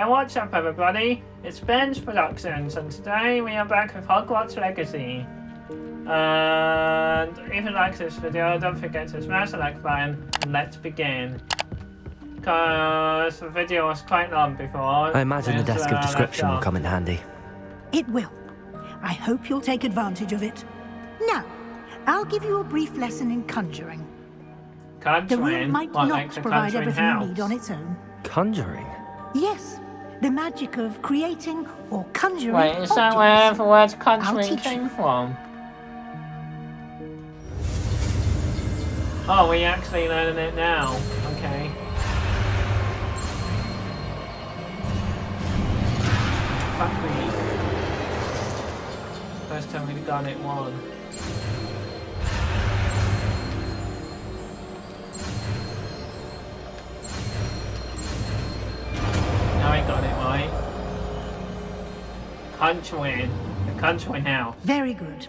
What's up everybody, it's Ben's Productions and today we are back with Hogwarts Legacy. And if you like this video, don't forget to smash the like button and let's begin. Because the video was quite long before. I imagine the desk of description will come in handy. It will. I hope you'll take advantage of it. Now, I'll give you a brief lesson in conjuring. The room might not provide everything you need on its own. Conjuring? Yes. The magic of creating or conjuring Wait, is that where the word conjuring came from? Oh, we actually learning it now. Okay. Fuck me. First time we got it won. Now I got it right. Conjuring. The conjuring house. Very good.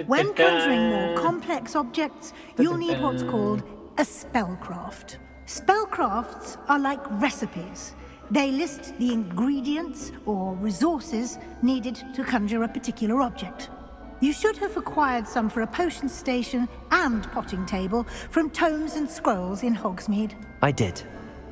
When conjuring more complex objects, you'll need what's called a spellcraft. Spellcrafts are like recipes. They list the ingredients or resources needed to conjure a particular object. You should have acquired some for a potion station and potting table from tomes and scrolls in Hogsmeade. I did.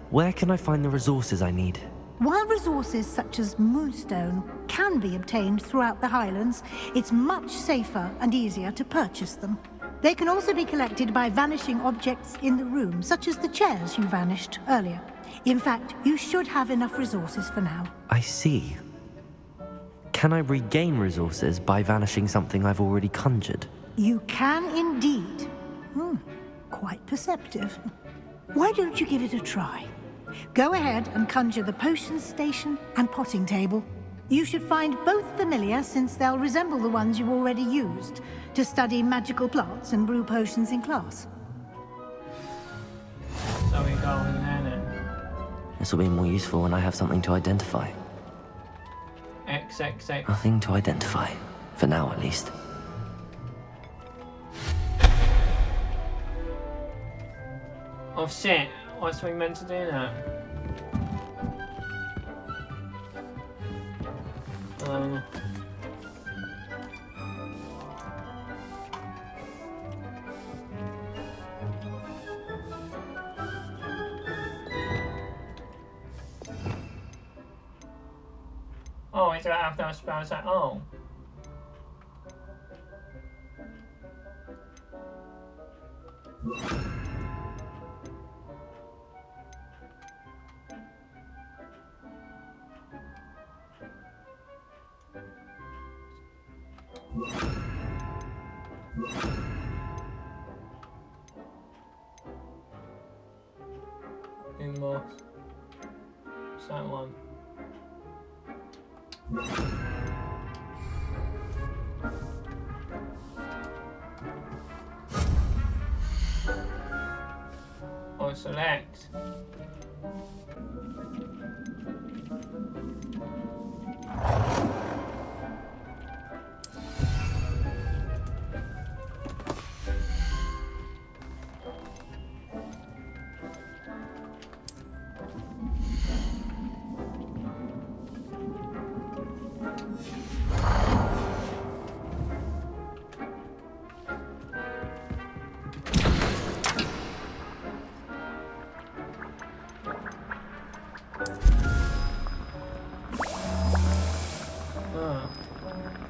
Where can I find the resources I need? While resources such as moonstone can be obtained throughout the Highlands, it's much safer and easier to purchase them. They can also be collected by vanishing objects in the room, such as the chairs you vanished earlier. In fact, you should have enough resources for now. I see. Can I regain resources by vanishing something I've already conjured? You can indeed. Quite perceptive. Why don't you give it a try? Go ahead and conjure the potion station and potting table. You should find both familiar since they'll resemble the ones you've already used to study magical plants and brew potions in class. So we go in there. This will be more useful when I have something to identify. XXX. Nothing to identify. For now, at least. Oh shit. What's we meant to do now? Oh, is there after no spells at all? More. What's that one? Or select.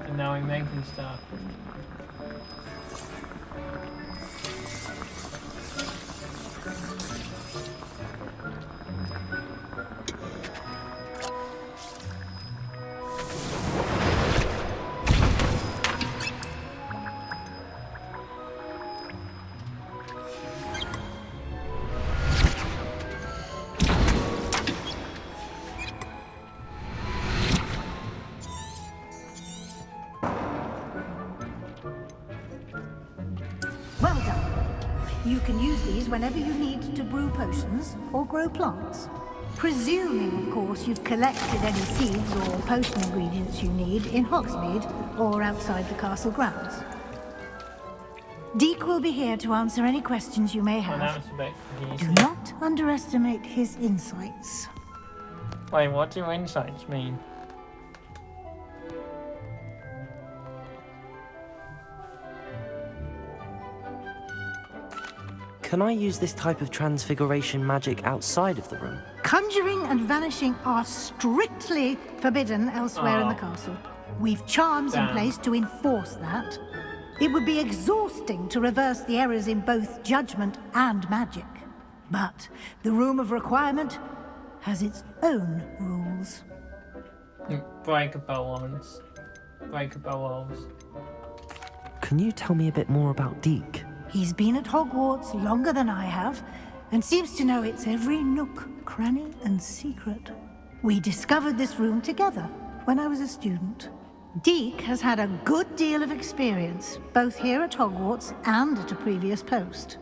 And now we're making stuff. Well done. You can use these whenever you need to brew potions or grow plants. Presuming, of course, you've collected any seeds or potion ingredients you need in Hogsmeade or outside the castle grounds. Deke will be here to answer any questions you may Well, that have. was a bit Do confusing. not underestimate his insights. Wait, what do insights mean? Can I use this type of transfiguration magic outside of the room? Conjuring and vanishing are strictly forbidden elsewhere in the castle. We've charms in Damn. place to enforce that. It would be exhausting to reverse the errors in both judgment and magic. But the Room of Requirement has its own rules. Breakable ones. Breakable walls. Can you tell me a bit more about Deke? He's been at Hogwarts longer than I have, and seems to know its every nook, cranny, and secret. We discovered this room together when I was a student. Deke has had a good deal of experience, both here at Hogwarts and at a previous post.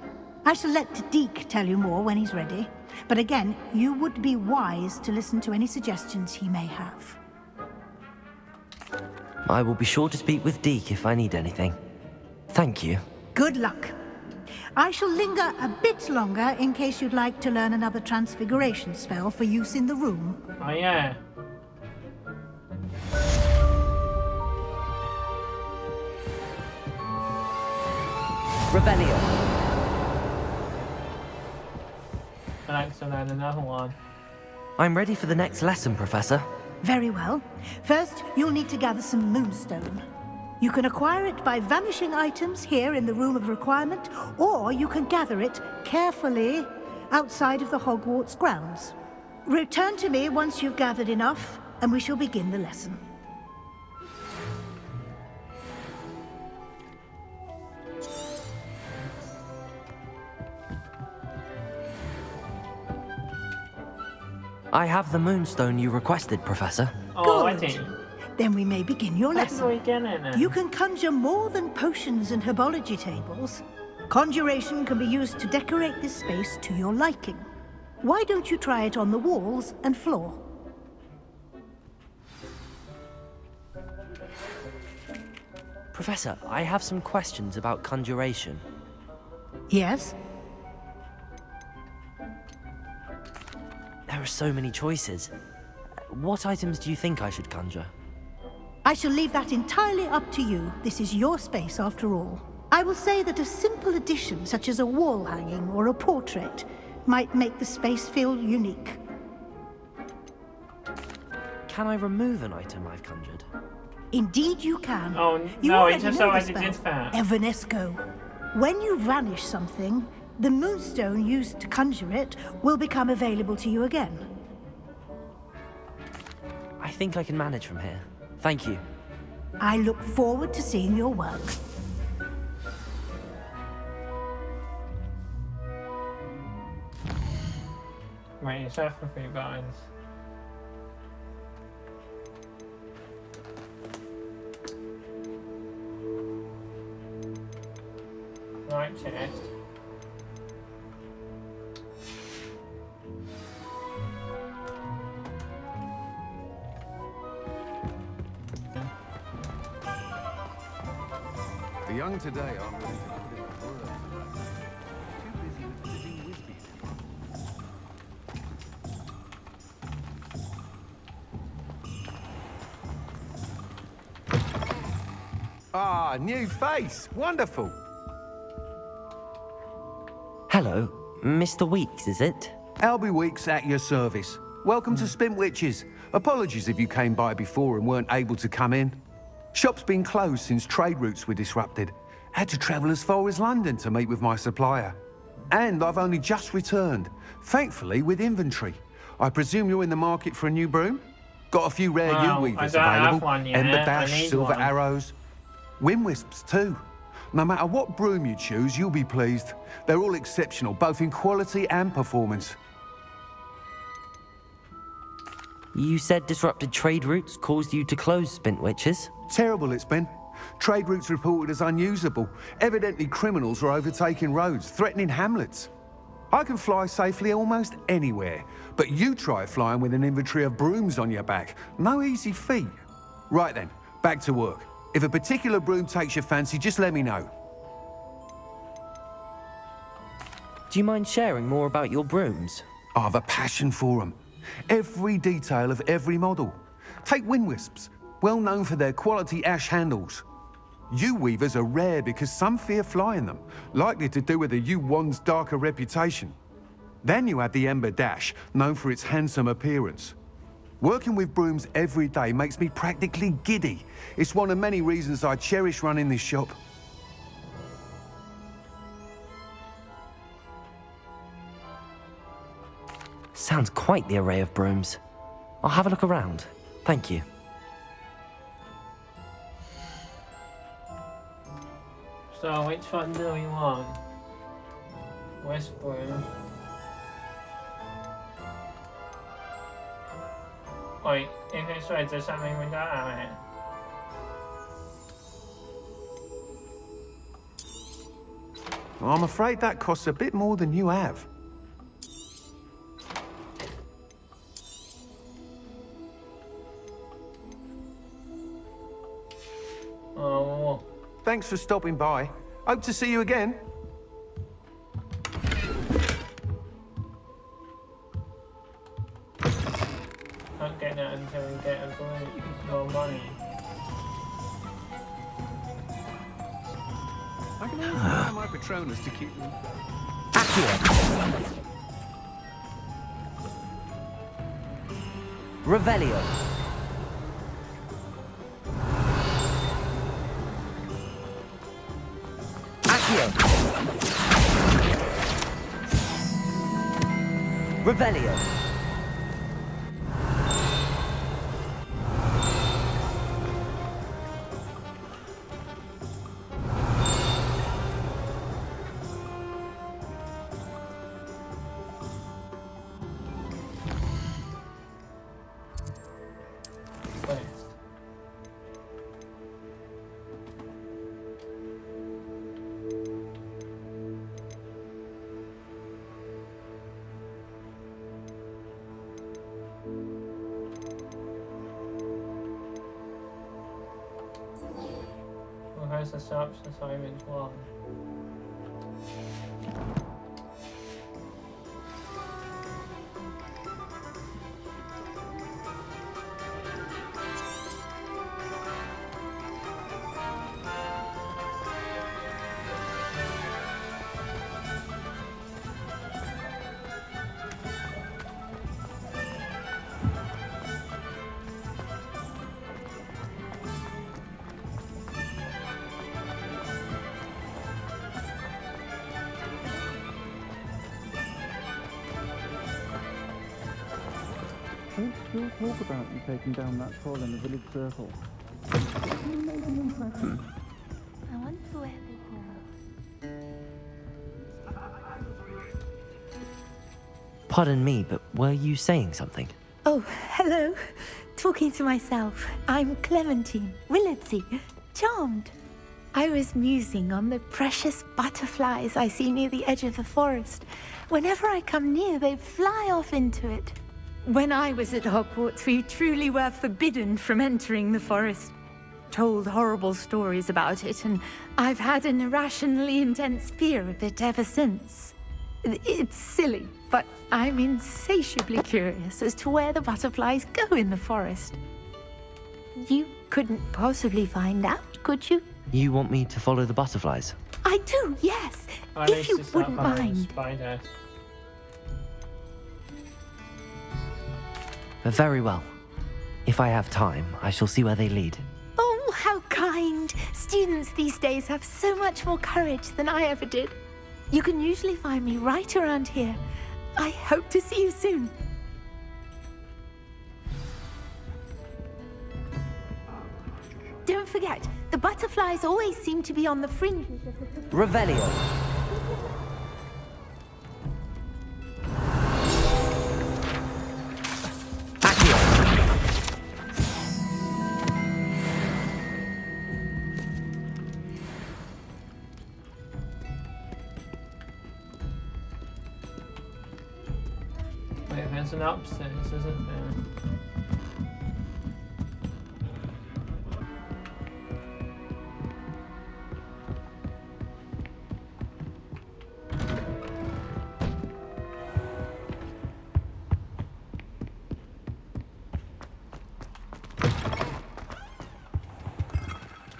I shall let Deke tell you more when he's ready, but again, you would be wise to listen to any suggestions he may have. I will be sure to speak with Deke if I need anything. Thank you. Good luck. I shall linger a bit longer in case you'd like to learn another transfiguration spell for use in the room. Oh yeah. Revelio. I'd like to learn another one. I'm ready for the next lesson, Professor. Very well. First, you'll need to gather some moonstone. You can acquire it by vanishing items here in the Room of Requirement, or you can gather it carefully outside of the Hogwarts grounds. Return to me once you've gathered enough, and we shall begin the lesson. I have the moonstone you requested, Professor. Already. Good. Then we may begin your How do we lesson. get in it? You can conjure more than potions and herbology tables. Conjuration can be used to decorate this space to your liking. Why don't you try it on the walls and floor? Professor, I have some questions about conjuration. Yes? There are so many choices. What items do you think I should conjure? I shall leave that entirely up to you. This is your space after all. I will say that a simple addition, such as a wall hanging or a portrait, might make the space feel unique. Can I remove an item I've conjured? Indeed you can. Oh, You no, already it just know the already spell, did that. Evanesco. When you vanish something, the moonstone used to conjure it will become available to you again. I think I can manage from here. Thank you. I look forward to seeing your work. Wait, it's there for 3 buttons. Right chest. The young today aren't ready to put in words. Too busy with living whizbees. Ah, new face. Wonderful. Hello, Mr. Weeks, is it? Albie Weeks at your service. Welcome to Spintwitches. Apologies if you came by before and weren't able to come in. Shop's been closed since trade routes were disrupted. Had to travel as far as London to meet with my supplier. And I've only just returned, thankfully with inventory. I presume you're in the market for a new broom? Got a few rare Well, U-weavers I don't have available. one yet. Ember I Dash, need Silver one. Arrows. Wind Wisps too. No matter what broom you choose, you'll be pleased. They're all exceptional, both in quality and performance. You said disrupted trade routes caused you to close Spintwitches? Terrible it's been. Trade routes reported as unusable. Evidently criminals were overtaking roads, threatening hamlets. I can fly safely almost anywhere, but you try flying with an inventory of brooms on your back. No easy feat. Right then, back to work. If a particular broom takes your fancy, just let me know. Do you mind sharing more about your brooms? I have a passion for them. Every detail of every model. Take wind wisps, well known for their quality ash handles. Yew weavers are rare because some fear flying them, likely to do with the yew wand's darker reputation. Then you have the ember dash, known for its handsome appearance. Working with brooms every day makes me practically giddy. It's one of many reasons I cherish running this shop. Sounds quite the array of brooms. I'll have a look around. Thank you. So, which one do we want? West broom. Wait, in this way, does that mean we don't have it? I'm afraid that costs a bit more than you have. Oh. Thanks for stopping by. Hope to see you again. Can't get that until we get more money. I can always buy my Patronus to keep them. Accio. Revelio. Accio. Revelio. Has the shops assignment one. Don't still talk about you taking down that troll in the village circle. You made an impression. I want to wear the Pardon me, but were you saying something? Oh, hello. Talking to myself. I'm Clementine Willardsey. Charmed. I was musing on the precious butterflies I see near the edge of the forest. Whenever I come near, they fly off into it. When I was at Hogwarts, we truly were forbidden from entering the forest. Told horrible stories about it, and I've had an irrationally intense fear of it ever since. It's silly, but I'm insatiably curious as to where the butterflies go in the forest. You couldn't possibly find out, could you? You want me to follow the butterflies? I do, yes. Or at If least you it's not wouldn't following mind. spiders. Very well. If I have time, I shall see where they lead. Oh, how kind. Students these days have so much more courage than I ever did. You can usually find me right around here. I hope to see you soon. Don't forget, the butterflies always seem to be on the fringes of the... Revelio. Wait, there's an upstairs, isn't there?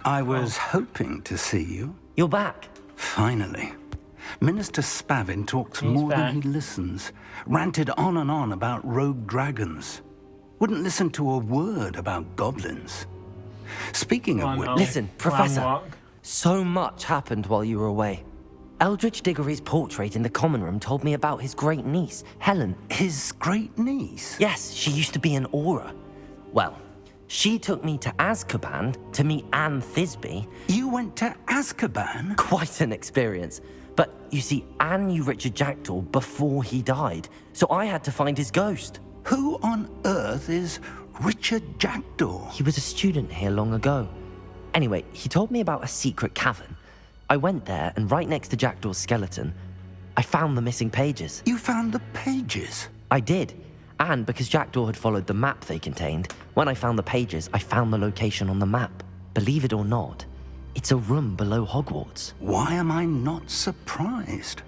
I was hoping to see you. You're back. Finally. Minister Spavin talks more than he listens. Ranted on and on about rogue dragons. Wouldn't listen to a word about goblins. Speaking of which... Listen, Professor. So much happened while you were away. Eldridge Diggory's portrait in the common room told me about his great niece, Helen. His great niece? Yes, she used to be an Auror. Well, she took me to Azkaban to meet Anne Thisbe. You went to Azkaban? Quite an experience. But you see, Anne knew Richard Jackdaw before he died, so I had to find his ghost. Who on earth is Richard Jackdaw? He was a student here long ago. Anyway, he told me about a secret cavern. I went there, and right next to Jackdaw's skeleton, I found the missing pages. You found the pages? I did. And because Jackdaw had followed the map they contained, when I found the pages, I found the location on the map. Believe it or not, it's a room below Hogwarts. Why am I not surprised?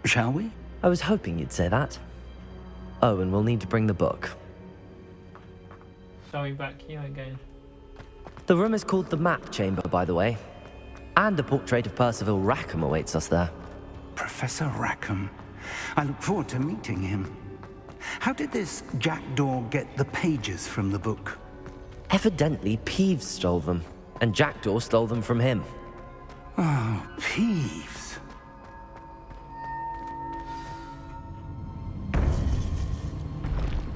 Shall we? I was hoping you'd say that. Oh, and we'll need to bring the book. So we back here again. The room is called the Map Chamber, by the way. And a portrait of Percival Rackham awaits us there. Professor Rackham. I look forward to meeting him. How did this Jackdaw get the pages from the book? Evidently, Peeves stole them, and Jackdaw stole them from him. Oh, Peeves.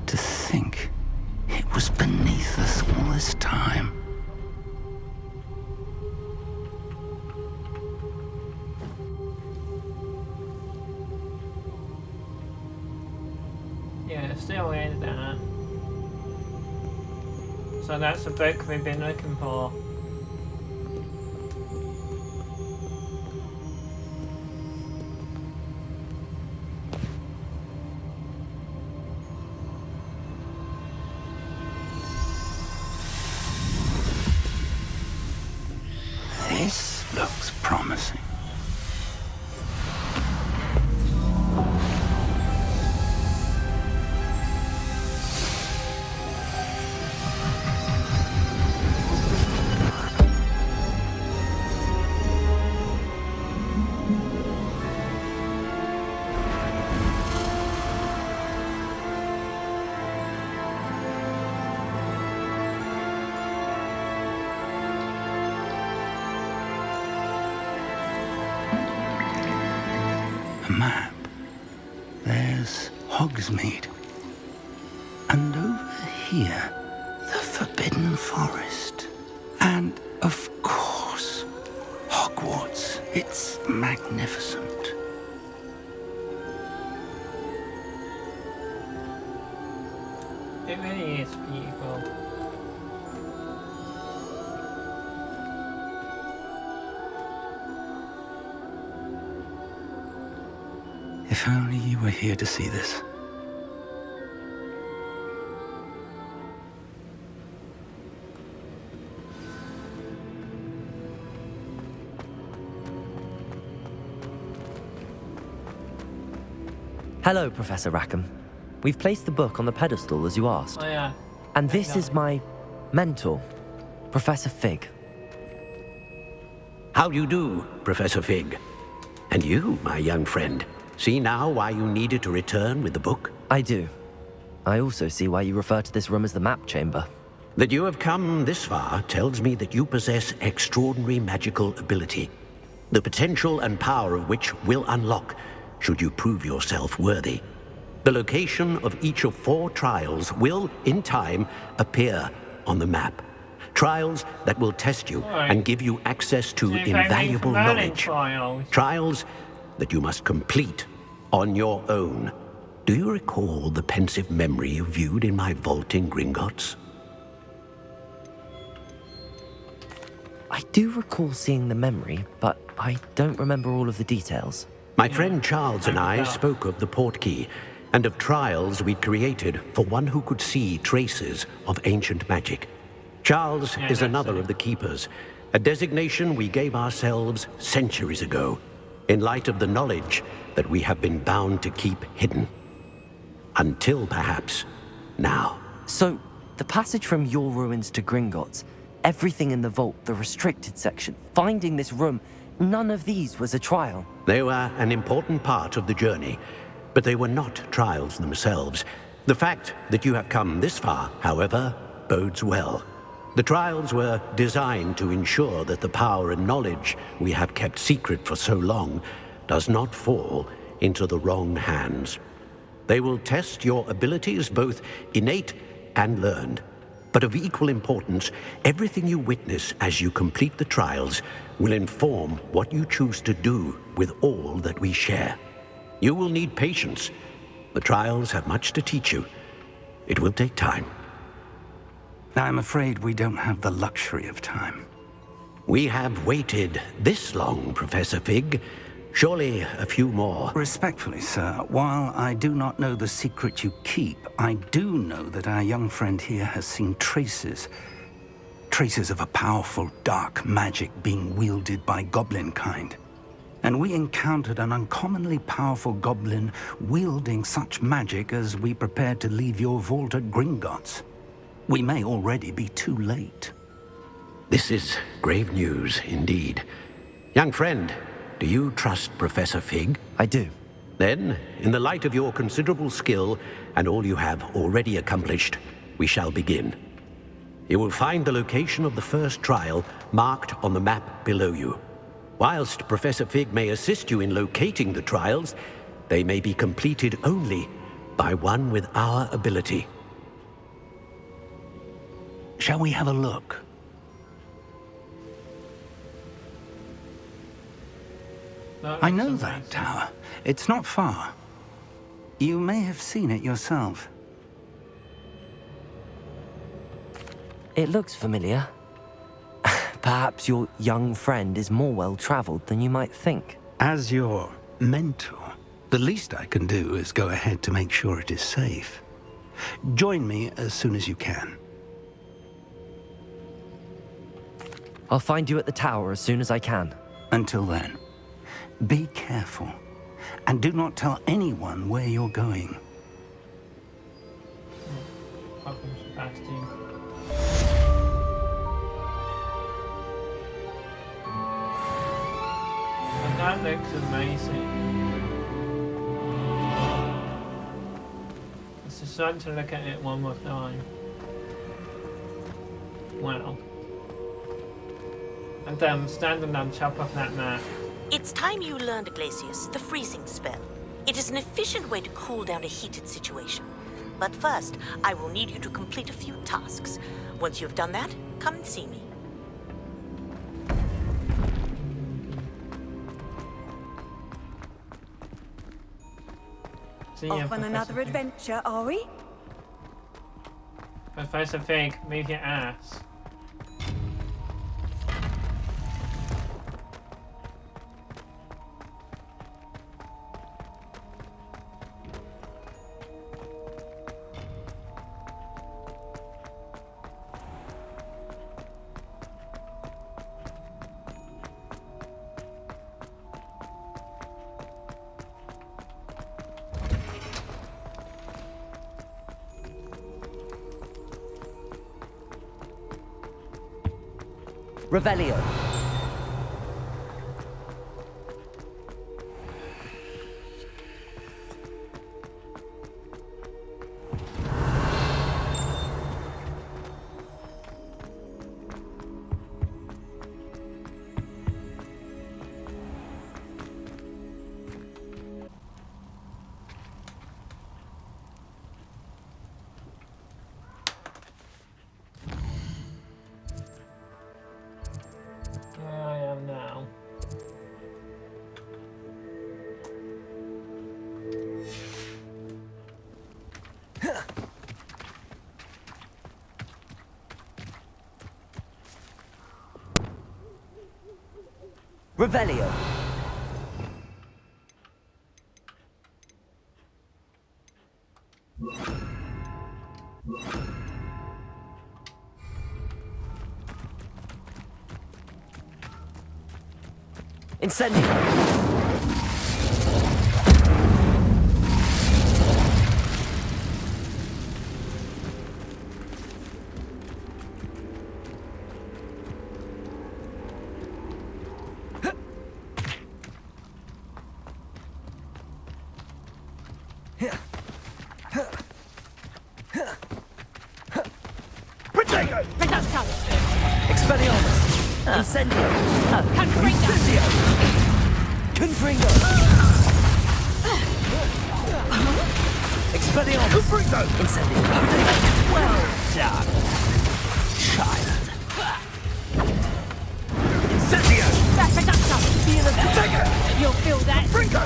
To think it was beneath us all this time. Yeah, still in there. So that's the book we've been looking for. This looks promising. Map. There's Hogsmeade. And over here, the Forbidden Forest. And, of course, Hogwarts. It's magnificent. It really is beautiful. If only you were here to see this. Hello, Professor Rackham. We've placed the book on the pedestal as you asked. Oh yeah. And this is my mentor, Professor Fig. How do you do, Professor Fig? And you, my young friend, see now why you needed to return with the book? I do. I also see why you refer to this room as the Map Chamber. That you have come this far tells me that you possess extraordinary magical ability, the potential and power of which will unlock should you prove yourself worthy. The location of each of 4 trials will, in time, appear on the map. Trials that will test you and give you access to invaluable knowledge. Trials that you must complete on your own. Do you recall the pensive memory you viewed in my vault in Gringotts? I do recall seeing the memory, but I don't remember all of the details. My friend Charles and I spoke of the portkey and of trials we'd created for one who could see traces of ancient magic. Charles is another of the keepers, a designation we gave ourselves centuries ago, in light of the knowledge that we have been bound to keep hidden. Until perhaps now. So, the passage from your ruins to Gringotts, Everything in the vault, the restricted section, finding this room, none of these was a trial. They were an important part of the journey, but they were not trials themselves. The fact that you have come this far, however, bodes well. The trials were designed to ensure that the power and knowledge we have kept secret for so long does not fall into the wrong hands. They will test your abilities, both innate and learned. But of equal importance, everything you witness as you complete the trials will inform what you choose to do with all that we share. You will need patience. The trials have much to teach you. It will take time. I'm afraid we don't have the luxury of time. We have waited this long, Professor Fig. Surely a few more. Respectfully, sir, while I do not know the secret you keep, I do know that our young friend here has seen traces of a powerful dark magic being wielded by goblin kind. And we encountered an uncommonly powerful goblin wielding such magic as we prepared to leave your vault at Gringotts. We may already be too late. This is grave news indeed. Young friend, do you trust Professor Fig? I do. Then, in the light of your considerable skill and all you have already accomplished, we shall begin. You will find the location of the first trial marked on the map below you. Whilst Professor Fig may assist you in locating the trials, they may be completed only by one with our ability. Shall we have a look? I know that tower. It's not far. You may have seen it yourself. It looks familiar. Perhaps your young friend is more well-traveled than you might think. As your mentor, the least I can do is go ahead to make sure it is safe. Join me as soon as you can. I'll find you at the tower as soon as I can. Until then, be careful, and do not tell anyone where you're going. And that looks amazing. It's just fun to look at it one more time. Wow. And standing on top of that map. It's time you learned, Glacius, the freezing spell. It is an efficient way to cool down a heated situation. But first, I will need you to complete a few tasks. Once you've done that, come and see me. See ya, Off on another Fig. adventure, are we? Professor Fig, move your ass. Revelio. I am now. Revelio. Incendio. Incendio! Confringo! Confringo! Expelliarmus! Confringo! Incendio! Well done, child. Incendio! That's a duster! Feel it! Take it! You'll feel that! Confringo!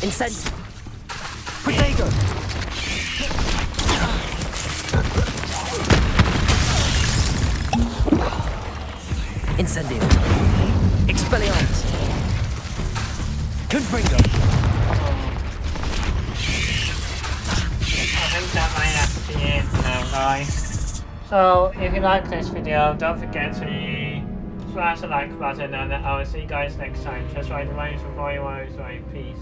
Incendio! Protego! Incendio! Expelliarmus! Confringo! I think that might have to be it now, guys. So, if you like this video, don't forget to smash the like button, and I will see you guys next time. Just right away before you always right. Peace.